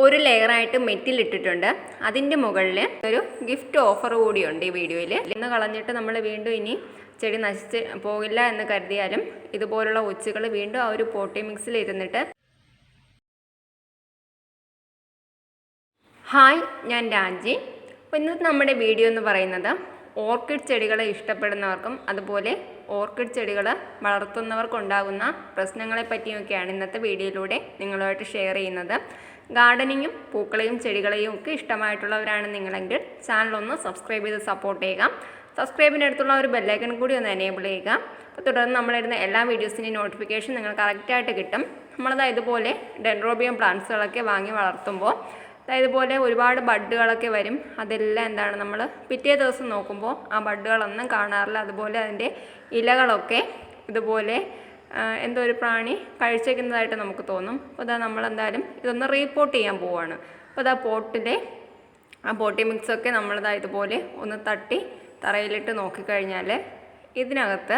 ഒരു ലെയറായിട്ട് മെറ്റിൽ ഇട്ടിട്ടുണ്ട്. അതിൻ്റെ മുകളിൽ ഒരു ഗിഫ്റ്റ് ഓഫർ കൂടിയുണ്ട് ഈ വീഡിയോയിൽ. ഇന്ന് കളഞ്ഞിട്ട് നമ്മൾ വീണ്ടും ഇനി ചെടി നശിച്ച് പോകില്ല എന്ന് കരുതിയാലും ഇതുപോലുള്ള ഒച്ചുകൾ വീണ്ടും ആ ഒരു പോട്ടി മിക്സിൽ ഇരുന്നിട്ട്. ഹായ്, ഞാൻ രാജി. അപ്പോൾ ഇന്നത്തെ നമ്മുടെ വീഡിയോ എന്ന് പറയുന്നത് ഓർക്കിഡ് ചെടികളെ ഇഷ്ടപ്പെടുന്നവർക്കും അതുപോലെ ഓർക്കിഡ് ചെടികൾ വളർത്തുന്നവർക്കുണ്ടാകുന്ന പ്രശ്നങ്ങളെ പറ്റിയൊക്കെയാണ് ഇന്നത്തെ വീഡിയോയിലൂടെ നിങ്ങളുമായിട്ട് ഷെയർ ചെയ്യുന്നത്. ഗാർഡനിങ്ങും പൂക്കളെയും ചെടികളെയും ഒക്കെ ഇഷ്ടമായിട്ടുള്ളവരാണ് നിങ്ങളെങ്കിൽ ചാനലൊന്ന് സബ്സ്ക്രൈബ് ചെയ്ത് സപ്പോർട്ട് ചെയ്യുക. സബ്സ്ക്രൈബിൻ്റെ അടുത്തുള്ള ഒരു ബെല്ലൈക്കൺ കൂടി ഒന്ന് എനേബിൾ ചെയ്യുക. അപ്പോൾ തുടർന്ന് നമ്മളിടുന്ന എല്ലാ വീഡിയോസിൻ്റെയും നോട്ടിഫിക്കേഷൻ നിങ്ങൾക്ക് കറക്റ്റായിട്ട് കിട്ടും. നമ്മളത് ഇതുപോലെ ഡെൻഡ്രോബിയം പ്ലാന്റ്സുകളൊക്കെ വാങ്ങി വളർത്തുമ്പോൾ ഇതുപോലെ ഒരുപാട് ബഡ്ഡുകളൊക്കെ വരും. അതെല്ലാം എന്താണ്, നമ്മൾ പിറ്റേ ദിവസം നോക്കുമ്പോൾ ആ ബഡ്ഡുകളൊന്നും കാണാറില്ല. അതുപോലെ അതിൻ്റെ ഇലകളൊക്കെ ഇതുപോലെ എന്തോ ഒരു പ്രാണി കഴിച്ചേക്കുന്നതായിട്ട് നമുക്ക് തോന്നും. അപ്പോൾ അതാ നമ്മളെന്തായാലും ഇതൊന്ന് റീപോർട്ട് ചെയ്യാൻ പോവുകയാണ്. അപ്പോൾ അതാ ആ പോട്ടി മിക്സൊക്കെ നമ്മളിതാ ഇതുപോലെ ഒന്ന് തട്ടി തറയിലിട്ട് നോക്കിക്കഴിഞ്ഞാൽ ഇതിനകത്ത്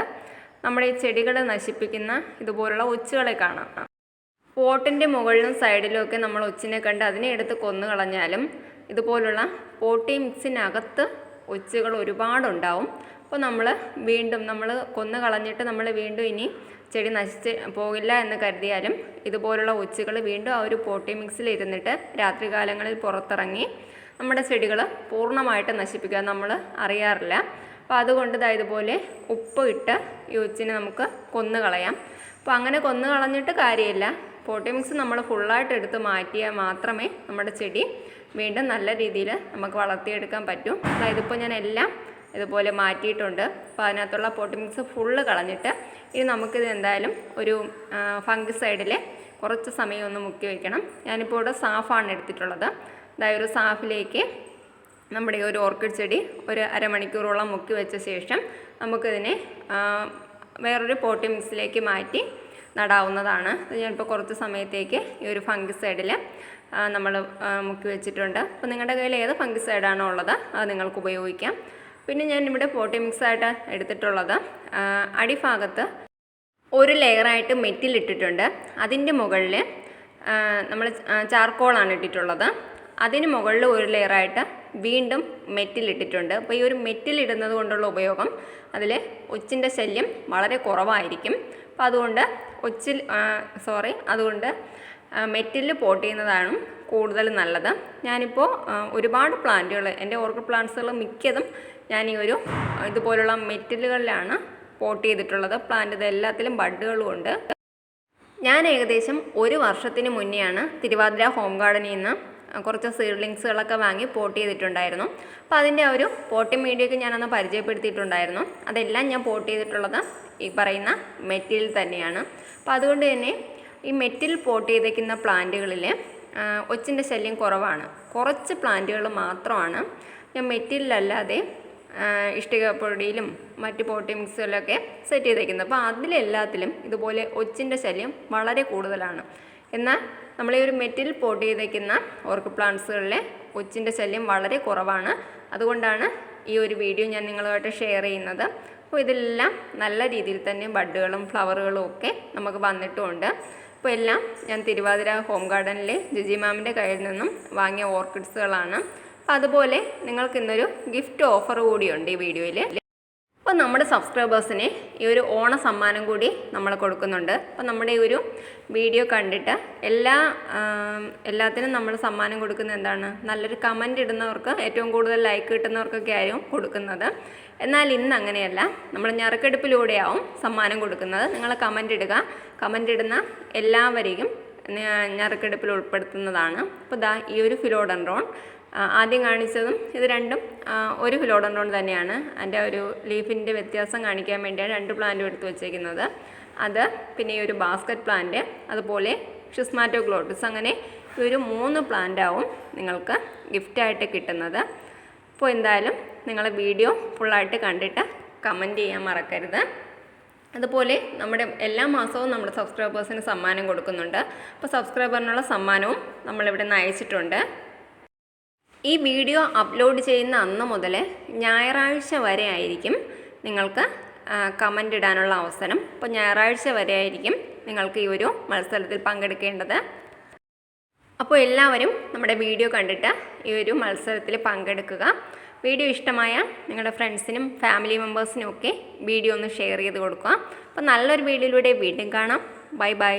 നമ്മുടെ ഈ ചെടികളെ നശിപ്പിക്കുന്ന ഇതുപോലുള്ള ഒച്ചുകളെ കാണാം. പോട്ടിൻ്റെ മുകളിലും സൈഡിലും ഒക്കെ നമ്മൾ ഒച്ചിനെ കണ്ട് അതിനെ എടുത്ത് കൊന്നു കളഞ്ഞാലും ഇതുപോലുള്ള പോട്ടി മിക്സിനകത്ത് ഒച്ചുകൾ ഒരുപാടുണ്ടാവും. അപ്പോൾ നമ്മൾ കൊന്നു കളഞ്ഞിട്ട് നമ്മൾ വീണ്ടും ഇനി ചെടി നശിച്ച് പോകില്ല എന്ന് കരുതിയാലും ഇതുപോലുള്ള ഒച്ചുകൾ വീണ്ടും ആ ഒരു പോട്ടി മിക്സിൽ ഇരുന്നിട്ട് രാത്രികാലങ്ങളിൽ പുറത്തിറങ്ങി നമ്മുടെ ചെടികൾ പൂർണ്ണമായിട്ട് നശിപ്പിക്കുക നമ്മൾ അറിയാറില്ല. അപ്പോൾ അതുകൊണ്ട് ഇതുപോലെ ഉപ്പ് ഇട്ട് ഈ ഒച്ചിനെ നമുക്ക് കൊന്നു കളയാം. അപ്പോൾ അങ്ങനെ കൊന്നു കളഞ്ഞിട്ട് കാര്യമില്ല. പോട്ടി മിക്സ് നമ്മൾ ഫുള്ളായിട്ട് എടുത്ത് മാറ്റിയാൽ മാത്രമേ നമ്മുടെ ചെടി വീണ്ടും നല്ല രീതിയിൽ നമുക്ക് വളർത്തിയെടുക്കാൻ പറ്റൂ. ഇതിപ്പോൾ ഞാൻ എല്ലാം ഇതുപോലെ മാറ്റിയിട്ടുണ്ട്. അപ്പോൾ അതിനകത്തുള്ള പോട്ടി മിക്സ് ഫുള്ള് കളഞ്ഞിട്ട് ഇത് നമുക്കിത് എന്തായാലും ഒരു ഫംഗിസൈഡിൽ കുറച്ച് സമയം ഒന്ന് മുക്കി വയ്ക്കണം. ഞാനിപ്പോൾ ഇവിടെ സാഫാണ് എടുത്തിട്ടുള്ളത്. അതായത് ഒരു സാഫിലേക്ക് നമ്മുടെ ഒരു ഓർക്കിഡ് ചെടി ഒരു അരമണിക്കൂറോളം മുക്കി വെച്ച ശേഷം നമുക്കിതിനെ വേറൊരു പോട്ടി മിക്സിലേക്ക് മാറ്റി നടാവുന്നതാണ്. ഞാനിപ്പോൾ കുറച്ച് സമയത്തേക്ക് ഈ ഒരു ഫംഗിസൈഡിൽ നമ്മൾ മുക്കി വെച്ചിട്ടുണ്ട്. അപ്പോൾ നിങ്ങളുടെ കയ്യിൽ ഏത് ഫംഗിസൈഡാണോ ഉള്ളത് അത് നിങ്ങൾക്ക് ഉപയോഗിക്കാം. പിന്നെ ഞാൻ ഇവിടെ പോട്ടി മിക്സായിട്ട് എടുത്തിട്ടുള്ളത് അടിഭാഗത്ത് ഒരു ലെയറായിട്ട് മെറ്റിൽ ഇട്ടിട്ടുണ്ട്. അതിൻ്റെ മുകളിൽ നമ്മൾ ചാർക്കോളാണ് ഇട്ടിട്ടുള്ളത്. അതിന് മുകളിൽ ഒരു ലെയറായിട്ട് വീണ്ടും മെറ്റിൽ ഇട്ടിട്ടുണ്ട്. അപ്പോൾ ഈ ഒരു മെറ്റിൽ ഇടുന്നത് കൊണ്ടുള്ള ഉപയോഗം അതിൽ ഒച്ചിൻ്റെ ശല്യം വളരെ കുറവായിരിക്കും. അപ്പോൾ അതുകൊണ്ട് അതുകൊണ്ട് മെറ്റിൽ പോട്ട് ചെയ്യുന്നതാണ് കൂടുതൽ നല്ലത്. ഞാനിപ്പോൾ ഒരുപാട് പ്ലാന്റുകൾ, എൻ്റെ ഓർക്കിഡ് പ്ലാന്റ്സുകൾ മിക്കതും ഞാൻ ഈ ഒരു ഇതുപോലുള്ള മെറ്റിലുകളിലാണ് പോട്ട് ചെയ്തിട്ടുള്ളത്. പ്ലാന്റ് എല്ലാത്തിലും ബഡ്ഡുകളും ഉണ്ട്. ഞാൻ ഏകദേശം ഒരു വർഷത്തിന് മുന്നെയാണ് തിരുവാതിര ഹോം ഗാർഡനിൽ നിന്ന് കുറച്ച് സീഡ്ലിങ്സുകളൊക്കെ വാങ്ങി പോട്ട് ചെയ്തിട്ടുണ്ടായിരുന്നു. അപ്പോൾ അതിൻ്റെ ഒരു പോട്ടിംഗ് മീഡിയൊക്കെ ഞാനൊന്ന് പരിചയപ്പെടുത്തിയിട്ടുണ്ടായിരുന്നു. അതെല്ലാം ഞാൻ പോട്ട് ചെയ്തിട്ടുള്ളത് ഈ പറയുന്ന മെറ്റിൽ തന്നെയാണ്. അപ്പോൾ അതുകൊണ്ട് തന്നെ ഈ മെറ്റിൽ പോട്ട് ചെയ്തേക്കുന്ന പ്ലാന്റുകളിൽ ഒച്ചിൻ്റെ ശല്യം കുറവാണ്. കുറച്ച് പ്ലാന്റുകൾ മാത്രമാണ് ഞാൻ മെറ്റിലല്ലാതെ ഇഷ്ടികപ്പൊടിയിലും മറ്റ് പോട്ടി മിക്സുകളിലൊക്കെ സെറ്റ് ചെയ്തേക്കുന്നത്. അപ്പോൾ അതിലെല്ലാത്തിലും ഇതുപോലെ ഒച്ചിൻ്റെ ശല്യം വളരെ കൂടുതലാണ്. എന്നാൽ നമ്മൾ ഈ ഒരു മെറ്റിൽ പോട്ട് ചെയ്തേക്കുന്ന ഓർക്കിഡ് പ്ലാന്റ്സുകളിലെ ഒച്ചിൻ്റെ ശല്യം വളരെ കുറവാണ്. അതുകൊണ്ടാണ് ഈ ഒരു വീഡിയോ ഞാൻ നിങ്ങളുമായിട്ട് ഷെയർ ചെയ്യുന്നത്. അപ്പോൾ ഇതെല്ലാം നല്ല രീതിയിൽ തന്നെ ബഡ്ഡുകളും ഫ്ലവറുകളും ഒക്കെ നമുക്ക് വന്നിട്ടുമുണ്ട്. അപ്പോൾ എല്ലാം ഞാൻ തിരുവാതിര ഹോം ഗാർഡനിലെ ജിജി മാമിൻ്റെ കയ്യിൽ നിന്നും വാങ്ങിയ ഓർക്കിഡ്സുകളാണ്. അപ്പോൾ അതുപോലെ നിങ്ങൾക്ക് ഇന്നൊരു ഗിഫ്റ്റ് ഓഫർ കൂടിയുണ്ട് ഈ വീഡിയോയിൽ. അപ്പോൾ നമ്മുടെ സബ്സ്ക്രൈബേഴ്സിന് ഈ ഒരു ഓണ സമ്മാനം കൂടി നമ്മൾ കൊടുക്കുന്നുണ്ട്. അപ്പോൾ നമ്മുടെ ഈ ഒരു വീഡിയോ കണ്ടിട്ട് എല്ലാത്തിനും നമ്മൾ സമ്മാനം കൊടുക്കുന്നത് എന്താണ്, നല്ലൊരു കമൻറ്റ് ഇടുന്നവർക്ക്, ഏറ്റവും കൂടുതൽ ലൈക്ക് കിട്ടുന്നവർക്കൊക്കെ ആയിരിക്കും കൊടുക്കുന്നത്. എന്നാൽ ഇന്ന് അങ്ങനെയല്ല, നമ്മൾ ഞറുക്കെടുപ്പിലൂടെയാവും സമ്മാനം കൊടുക്കുന്നത്. നിങ്ങൾ കമൻറ്റ് ഇടുന്ന എല്ലാവരെയും ഞറുക്കെടുപ്പിൽ ഉൾപ്പെടുത്തുന്നതാണ്. അപ്പോൾ ഈ ഒരു ഫിലോഡൻഡ്രോൺ ആദ്യം കാണിച്ചതും ഇത് രണ്ടും ഒരു ഫിലോഡൻഡ്രോൺ തന്നെയാണ്. അതിൻ്റെ ഒരു ലീഫിൻ്റെ വ്യത്യാസം കാണിക്കാൻ വേണ്ടിയാണ് രണ്ട് പ്ലാന്റും എടുത്ത് വെച്ചേക്കുന്നത്. അത് പിന്നെ ഈ ഒരു ബാസ്ക്കറ്റ് പ്ലാന്റ്, അതുപോലെ ഷിസ്മാറ്റോഗ്ലോട്ടിസ്, അങ്ങനെ ഈ ഒരു 3 പ്ലാന്റാവും നിങ്ങൾക്ക് ഗിഫ്റ്റായിട്ട് കിട്ടുന്നത്. അപ്പോൾ എന്തായാലും നിങ്ങൾ വീഡിയോ ഫുള്ളായിട്ട് കണ്ടിട്ട് കമൻറ്റ് ചെയ്യാൻ മറക്കരുത്. അതുപോലെ നമ്മുടെ എല്ലാ മാസവും നമ്മുടെ സബ്സ്ക്രൈബേഴ്സിന് സമ്മാനം കൊടുക്കുന്നുണ്ട്. അപ്പോൾ സബ്സ്ക്രൈബറിനുള്ള സമ്മാനവും നമ്മളിവിടെ നിന്ന് അയച്ചിട്ടുണ്ട്. ഈ വീഡിയോ അപ്ലോഡ് ചെയ്യുന്ന അന്ന് മുതൽ ഞായറാഴ്ച വരെ ആയിരിക്കും നിങ്ങൾക്ക് കമൻ്റ് ഇടാനുള്ള അവസരം. അപ്പോൾ ഞായറാഴ്ച വരെ ആയിരിക്കും നിങ്ങൾക്ക് ഈ ഒരു മത്സരത്തിൽ പങ്കെടുക്കേണ്ടത്. അപ്പോൾ എല്ലാവരും നമ്മുടെ വീഡിയോ കണ്ടിട്ട് ഈ ഒരു മത്സരത്തിൽ പങ്കെടുക്കുക. വീഡിയോ ഇഷ്ടമായ നിങ്ങളുടെ ഫ്രണ്ട്സിനും ഫാമിലി മെമ്പേഴ്സിനും ഒക്കെ വീഡിയോ ഒന്ന് ഷെയർ ചെയ്ത് കൊടുക്കുക. അപ്പോൾ നല്ലൊരു വീഡിയോയിലൂടെ വീണ്ടും കാണാം. Bye bye.